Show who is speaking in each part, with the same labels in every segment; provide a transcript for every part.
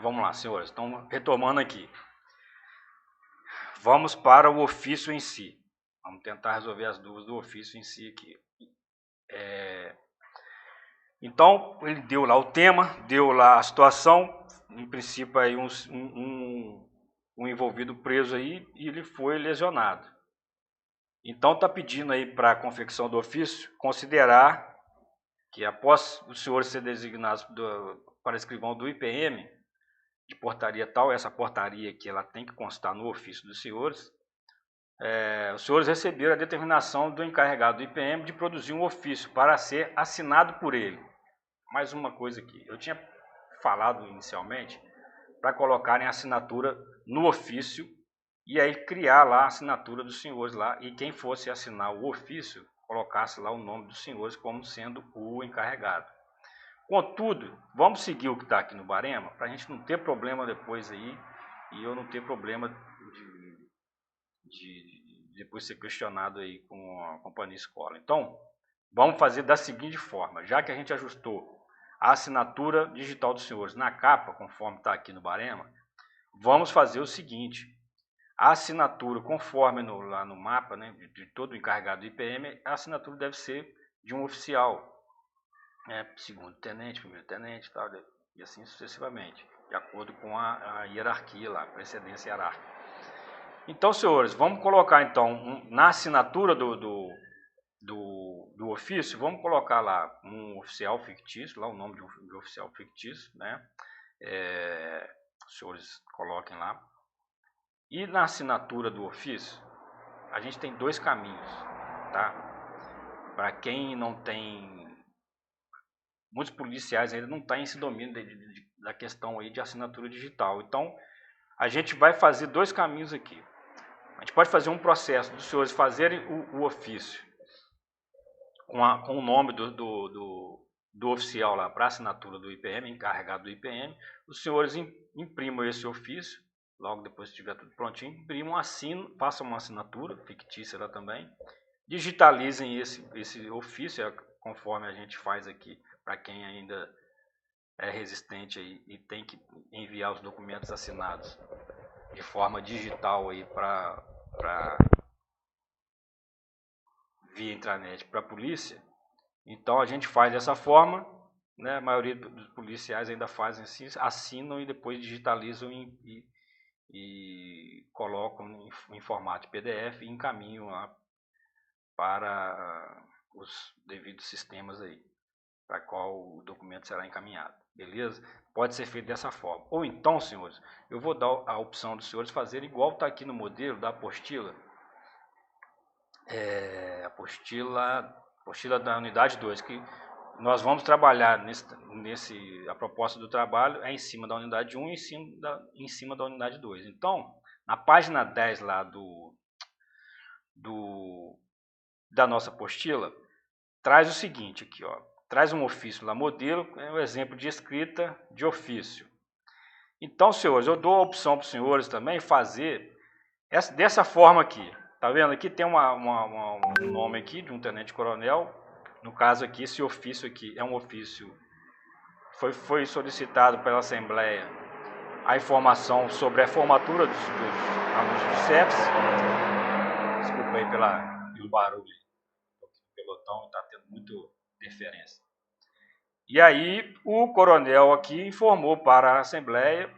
Speaker 1: Vamos lá, senhores. Então, retomando aqui. Vamos para o ofício em si. Vamos tentar resolver as dúvidas do ofício em si aqui. Então, ele deu lá o tema, deu lá a situação, em princípio aí um envolvido preso aí e ele foi lesionado. Então, está pedindo aí para a confecção do ofício considerar que após os senhores serem designados para escrivão do IPM, de portaria tal, essa portaria aqui ela tem que constar no ofício dos senhores, os senhores receberam a determinação do encarregado do IPM de produzir um ofício para ser assinado por ele. Mais uma coisa aqui, eu tinha falado inicialmente para colocarem a assinatura no ofício e aí criar lá a assinatura dos senhores lá e quem fosse assinar o ofício colocasse lá o nome dos senhores como sendo o encarregado. Contudo, vamos seguir o que está aqui no barema para a gente não ter problema depois aí e eu não ter problema de depois ser questionado aí com a companhia escola. Então, vamos fazer da seguinte forma, já que a gente ajustou a assinatura digital dos senhores na capa, conforme está aqui no barema, vamos fazer o seguinte, a assinatura, conforme lá no mapa, né, de todo encarregado do IPM, a assinatura deve ser de um oficial, segundo tenente, primeiro tenente, tal, e assim sucessivamente, de acordo com a hierarquia lá, a precedência hierárquica. Então, senhores, vamos colocar então na assinatura do ofício, vamos colocar lá um oficial fictício, lá o nome de um oficial fictício, né? Os senhores coloquem lá. E na assinatura do ofício, a gente tem dois caminhos, tá? Para quem não tem... Muitos policiais ainda não têm esse domínio da questão aí de assinatura digital. Então, a gente vai fazer dois caminhos aqui. A gente pode fazer um processo dos senhores fazerem o ofício com o nome do oficial lá para assinatura do IPM, encarregado do IPM. Os senhores imprimam esse ofício, logo depois que estiver tudo prontinho, imprimam, assinam, façam uma assinatura fictícia lá também, digitalizem esse ofício, conforme a gente faz aqui, para quem ainda é resistente aí, e tem que enviar os documentos assinados de forma digital aí para via intranet para a polícia. Então a gente faz dessa forma, né? A maioria dos policiais ainda fazem assim, assinam e depois digitalizam e colocam em formato PDF e encaminham lá para os devidos sistemas aí, para qual o documento será encaminhado, beleza? Pode ser feito dessa forma. Ou então, senhores, eu vou dar a opção dos senhores fazerem igual está aqui no modelo da apostila, apostila da unidade 2, que nós vamos trabalhar a proposta do trabalho é em cima da unidade 1 e em cima da unidade 2. Então, na página 10 lá da nossa apostila, traz o seguinte aqui, ó, traz um ofício lá, modelo, é um exemplo de escrita de ofício. Então, senhores, eu dou a opção para os senhores também fazer dessa forma aqui. Tá vendo? Aqui tem um nome aqui de um tenente-coronel. No caso aqui, esse ofício aqui é um ofício... Foi solicitado pela Assembleia a informação sobre a formatura dos alunos do CEPS. Desculpa aí pelo barulho do pelotão, está tendo muita interferência. E aí, o coronel aqui informou para a Assembleia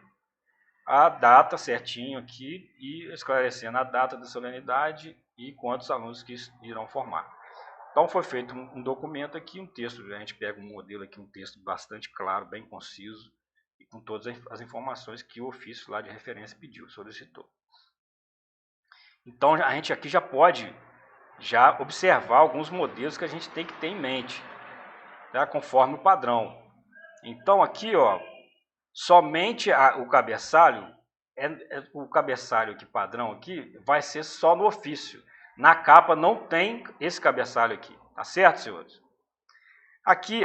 Speaker 1: a data certinho aqui e esclarecendo a data da solenidade e quantos alunos que irão formar. Então foi feito um documento aqui, um texto, a gente pega um modelo aqui, um texto bastante claro, bem conciso e com todas as informações que o ofício lá de referência pediu, solicitou. Então a gente aqui já pode observar alguns modelos que a gente tem que ter em mente, tá? Conforme o padrão. Então aqui, ó, somente o cabeçalho, o cabeçalho aqui padrão aqui, vai ser só no ofício. Na capa não tem esse cabeçalho aqui, tá certo, senhores? Aqui,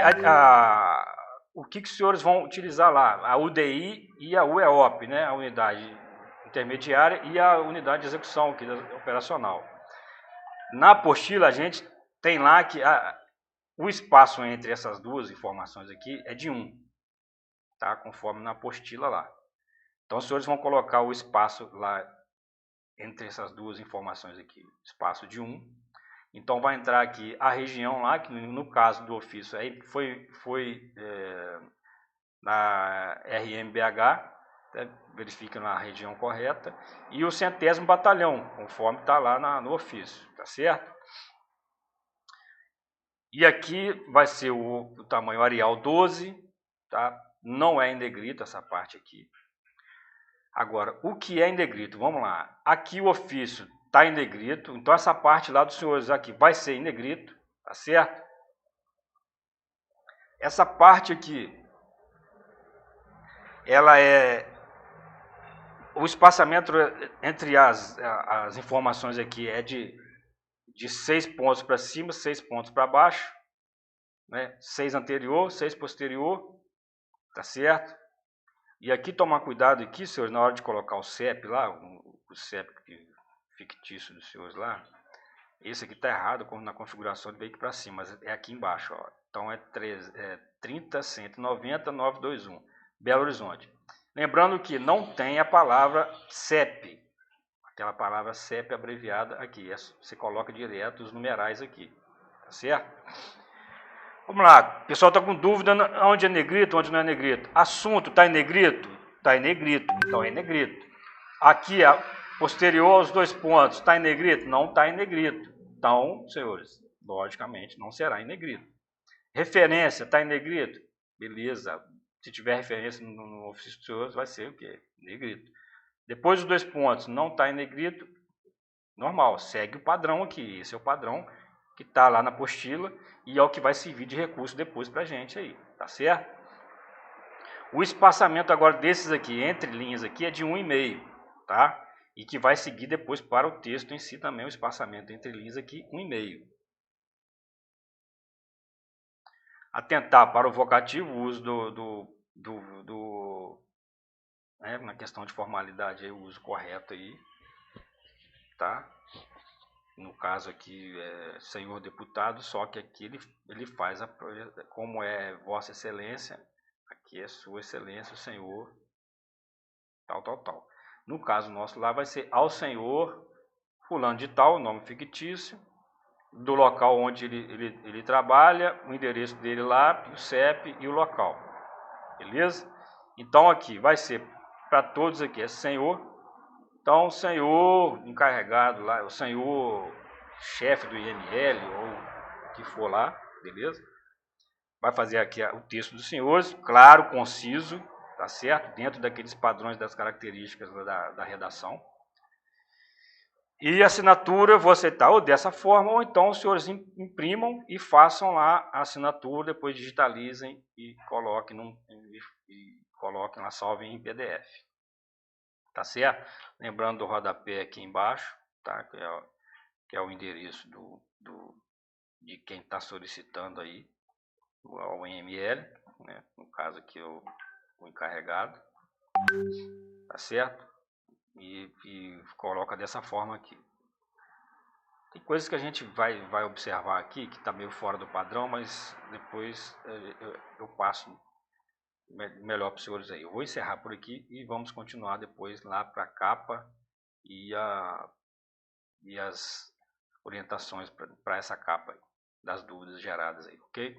Speaker 1: o que os senhores vão utilizar lá? A UDI e a UEOP, né? A unidade intermediária e a unidade de execução aqui, operacional. Na apostila, a gente tem lá que o espaço entre essas duas informações aqui é de 1. Tá? Conforme na apostila lá. Então os senhores vão colocar o espaço lá entre essas duas informações aqui, espaço de 1. Então vai entrar aqui a região lá, que no caso do ofício aí foi na RMBH, verifica na região correta, e o 100º batalhão, conforme está lá no ofício, tá certo? E aqui vai ser o tamanho Arial 12, tá? Não é em negrito essa parte aqui. Agora, o que é em negrito? Vamos lá. Aqui o ofício está em negrito, então essa parte lá dos senhores aqui vai ser em negrito, tá certo? Essa parte aqui, ela é... O espaçamento entre as informações aqui é de 6 pontos para cima, 6 pontos para baixo, né? 6 anterior, 6 posterior, tá certo? E aqui tomar cuidado aqui, senhores, na hora de colocar o CEP lá, o CEP fictício dos senhores lá, esse aqui está errado na configuração de veículo para cima, mas é aqui embaixo, ó. Então é 30 190 921, Belo Horizonte. Lembrando que não tem a palavra CEP, aquela palavra CEP abreviada aqui, você coloca direto os numerais aqui, tá certo? Vamos lá, o pessoal está com dúvida onde é negrito, onde não é negrito. Assunto, está em negrito? Está em negrito, então é em negrito. Aqui, posterior aos 2 pontos, está em negrito? Não está em negrito. Então, senhores, logicamente não será em negrito. Referência, está em negrito? Beleza, se tiver referência no ofício dos senhores, vai ser o quê? Negrito. Depois dos 2 pontos, não está em negrito, normal, segue o padrão aqui. Esse é o padrão que está lá na apostila e é o que vai servir de recurso depois para a gente aí, tá certo? O espaçamento agora desses aqui, entre linhas aqui, é de 1,5, tá? E que vai seguir depois para o texto em si também, o espaçamento entre linhas aqui, 1,5. Atentar para o vocativo, o uso na questão de formalidade, aí, o uso correto aí, tá? No caso aqui, senhor deputado, só que aqui ele faz, como é Vossa Excelência, aqui é Sua Excelência, o senhor, tal. No caso nosso lá vai ser ao senhor fulano de tal, nome fictício, do local onde ele trabalha, o endereço dele lá, o CEP e o local, beleza? Então aqui vai ser, para todos aqui, é senhor. Então, o senhor encarregado lá, o senhor chefe do IML, ou o que for lá, beleza? Vai fazer aqui o texto dos senhores, claro, conciso, tá certo? Dentro daqueles padrões das características da redação. E a assinatura, vou aceitar ou dessa forma, ou então os senhores imprimam e façam lá a assinatura, depois digitalizem e coloquem lá, salvem em PDF. Tá certo? Lembrando do rodapé aqui embaixo, tá? Que é o endereço de quem está solicitando aí ao IML, né? No caso aqui o encarregado, tá certo? E coloca dessa forma aqui. Tem coisas que a gente vai observar aqui que está meio fora do padrão, mas depois eu passo melhor para os senhores aí. Eu vou encerrar por aqui e vamos continuar depois lá para a capa e as orientações para essa capa aí, das dúvidas geradas aí, ok?